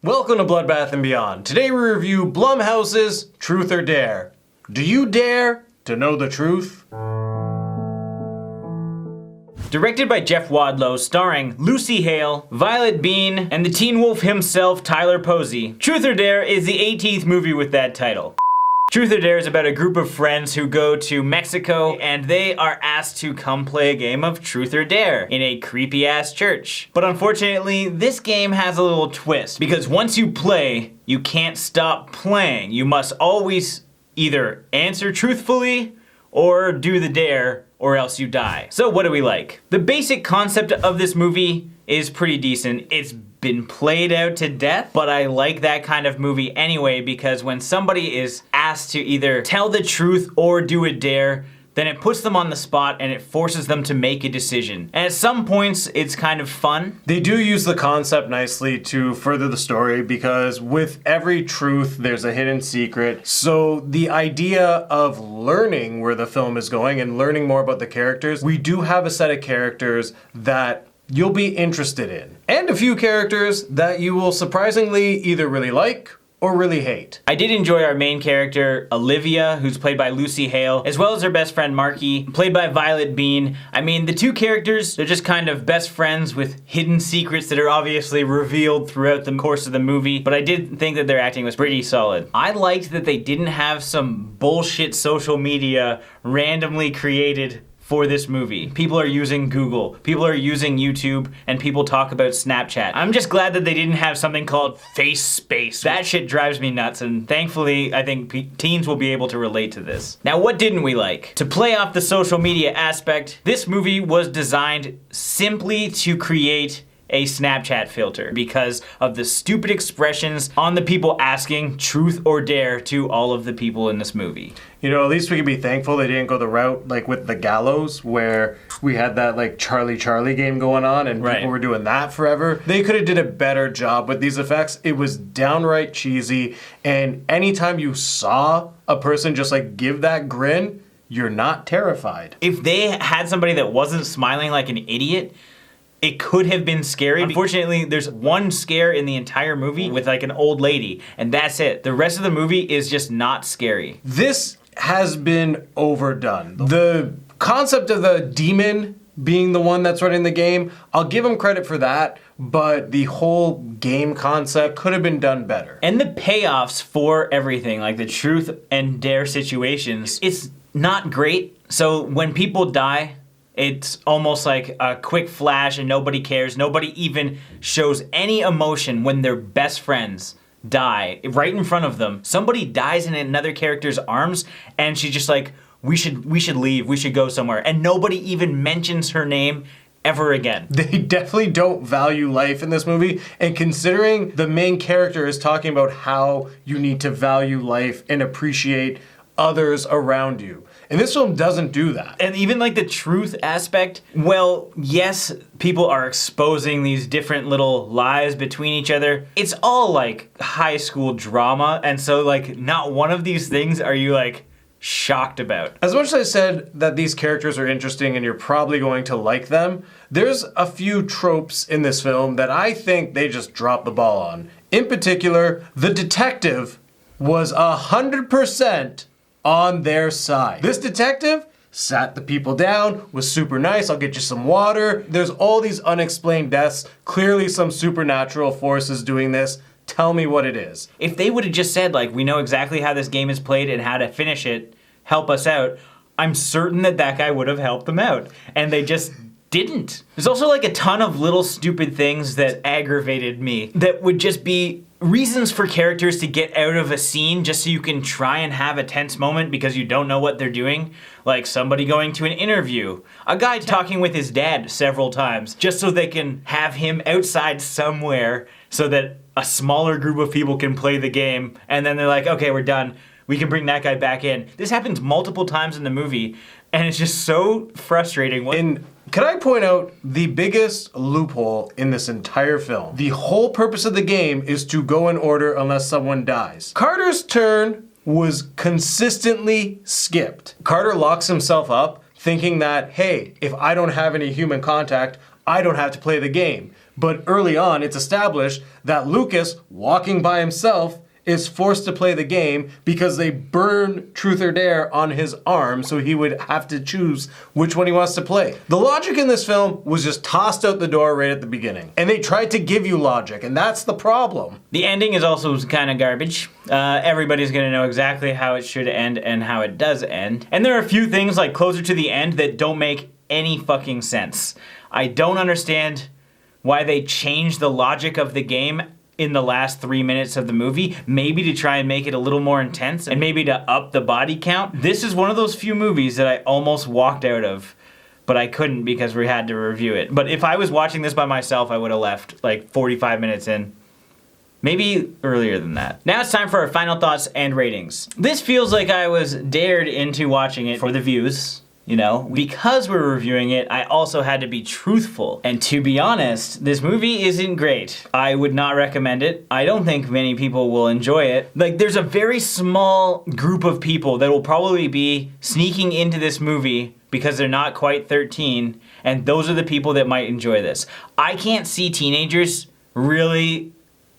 Welcome to Bloodbath and Beyond. Today we review Blumhouse's Truth or Dare. Do you dare to know the truth? Directed by Jeff Wadlow, starring Lucy Hale, Violett Beane, and the Teen Wolf himself, Tyler Posey, Truth or Dare is the 18th movie with that title. Truth or Dare is about a group of friends who go to Mexico and they are asked to come play a game of Truth or Dare in a creepy ass church. But unfortunately, this game has a little twist because once you play, you can't stop playing. You must always either answer truthfully or do the dare or else you die. So what do we like? The basic concept of this movie is pretty decent. It's been played out to death, but I like that kind of movie anyway because when somebody is asked to either tell the truth or do a dare, then it puts them on the spot and it forces them to make a decision. And at some points, it's kind of fun. They do use the concept nicely to further the story because with every truth, there's a hidden secret. So the idea of learning where the film is going and learning more about the characters, we do have a set of characters that you'll be interested in. And a few characters that you will surprisingly either really like or really hate. I did enjoy our main character, Olivia, who's played by Lucy Hale, as well as her best friend, Marky, played by Violett Beane. I mean, the two characters, they're just kind of best friends with hidden secrets that are obviously revealed throughout the course of the movie, but I did think that their acting was pretty solid. I liked that they didn't have some bullshit social media randomly created for this movie. People are using Google, people are using YouTube, and people talk about Snapchat. I'm just glad that they didn't have something called face space. That shit drives me nuts, and thankfully, I think teens will be able to relate to this. Now, what didn't we like? To play off the social media aspect, this movie was designed simply to create a Snapchat filter because of the stupid expressions on the people asking truth or dare to all of the people in this movie. You know, at least we can be thankful they didn't go the route like with the Gallows where we had that like Charlie game going on and people were doing that forever. They could have did a better job with these effects. It was downright cheesy, and anytime you saw a person just like give that grin, you're not terrified. If they had somebody that wasn't smiling like an idiot, it could have been scary. Unfortunately, there's one scare in the entire movie with like an old lady, and that's it. The rest of the movie is just not scary. This has been overdone. The concept of the demon being the one that's running the game, I'll give him credit for that, but the whole game concept could have been done better. And the payoffs for everything, like the truth and dare situations, it's not great. So when people die, it's almost like a quick flash and nobody cares. Nobody even shows any emotion when their best friends die right in front of them. Somebody dies in another character's arms and she's just like, we should leave, we should go somewhere. And nobody even mentions her name ever again. They definitely don't value life in this movie, and considering the main character is talking about how you need to value life and appreciate others around you. And this film doesn't do that. And even like the truth aspect, well, yes, people are exposing these different little lies between each other. It's all like high school drama, and so like not one of these things are you like shocked about. As much as I said that these characters are interesting and you're probably going to like them, there's a few tropes in this film that I think they just dropped the ball on. In particular, the detective was 100% on their side. This detective sat the people down, was super nice, I'll get you some water. There's all these unexplained deaths, clearly some supernatural forces doing this. Tell me what it is. If they would have just said like, we know exactly how this game is played and how to finish it, help us out, I'm certain that that guy would have helped them out. And they just didn't. There's also like a ton of little stupid things that aggravated me that would just be reasons for characters to get out of a scene just so you can try and have a tense moment because you don't know what they're doing. Like somebody going to an interview, a guy talking with his dad several times just so they can have him outside somewhere so that a smaller group of people can play the game, and then they're like, okay, we're done. We can bring that guy back in. This happens multiple times in the movie, and it's just so frustrating. And can I point out the biggest loophole in this entire film? The whole purpose of the game is to go in order unless someone dies. Carter's turn was consistently skipped. Carter locks himself up thinking that, hey, if I don't have any human contact, I don't have to play the game. But early on, it's established that Lucas, walking by himself, is forced to play the game because they burn Truth or Dare on his arm, so he would have to choose which one he wants to play. The logic in this film was just tossed out the door right at the beginning. And they tried to give you logic, and that's the problem. The ending is also kind of garbage. Everybody's gonna know exactly how it should end and how it does end. And there are a few things like closer to the end that don't make any fucking sense. I don't understand why they changed the logic of the game in the last 3 minutes of the movie, maybe to try and make it a little more intense and maybe to up the body count. This is one of those few movies that I almost walked out of, but I couldn't because we had to review it. But if I was watching this by myself, I would have left like 45 minutes in. Maybe earlier than that. Now it's time for our final thoughts and ratings. This feels like I was dared into watching it for the views. You know, because we're reviewing it, I also had to be truthful. And to be honest, this movie isn't great. I would not recommend it. I don't think many people will enjoy it. Like, there's a very small group of people that will probably be sneaking into this movie because they're not quite 13, and those are the people that might enjoy this. I can't see teenagers really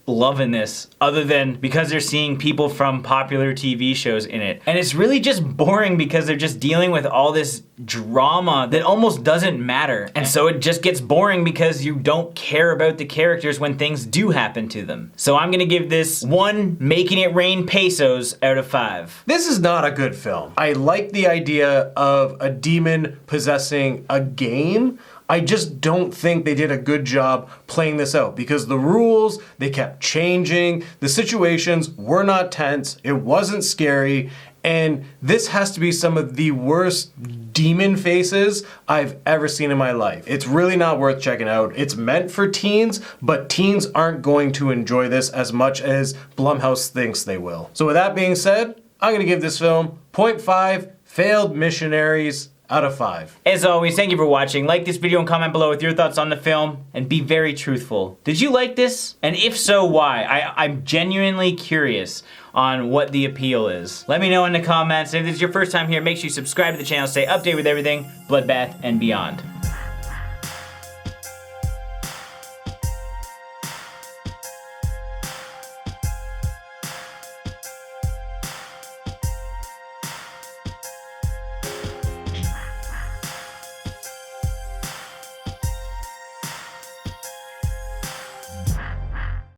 loving this other than because they're seeing people from popular TV shows in it. And it's really just boring because they're just dealing with all this drama that almost doesn't matter. And so it just gets boring because you don't care about the characters when things do happen to them. So I'm gonna give this 1 Making It Rain pesos out of 5. This is not a good film. I like the idea of a demon possessing a game. I just don't think they did a good job playing this out because the rules, they kept changing, the situations were not tense, it wasn't scary, and this has to be some of the worst demon faces I've ever seen in my life. It's really not worth checking out. It's meant for teens, but teens aren't going to enjoy this as much as Blumhouse thinks they will. So with that being said, I'm gonna give this film 0.5 failed missionaries out of 5. As always, thank you for watching. Like this video and comment below with your thoughts on the film, and be very truthful. Did you like this? And if so, why? I'm genuinely curious on what the appeal is. Let me know in the comments. And if this is your first time here, make sure you subscribe to the channel, stay updated with everything Bloodbath and beyond.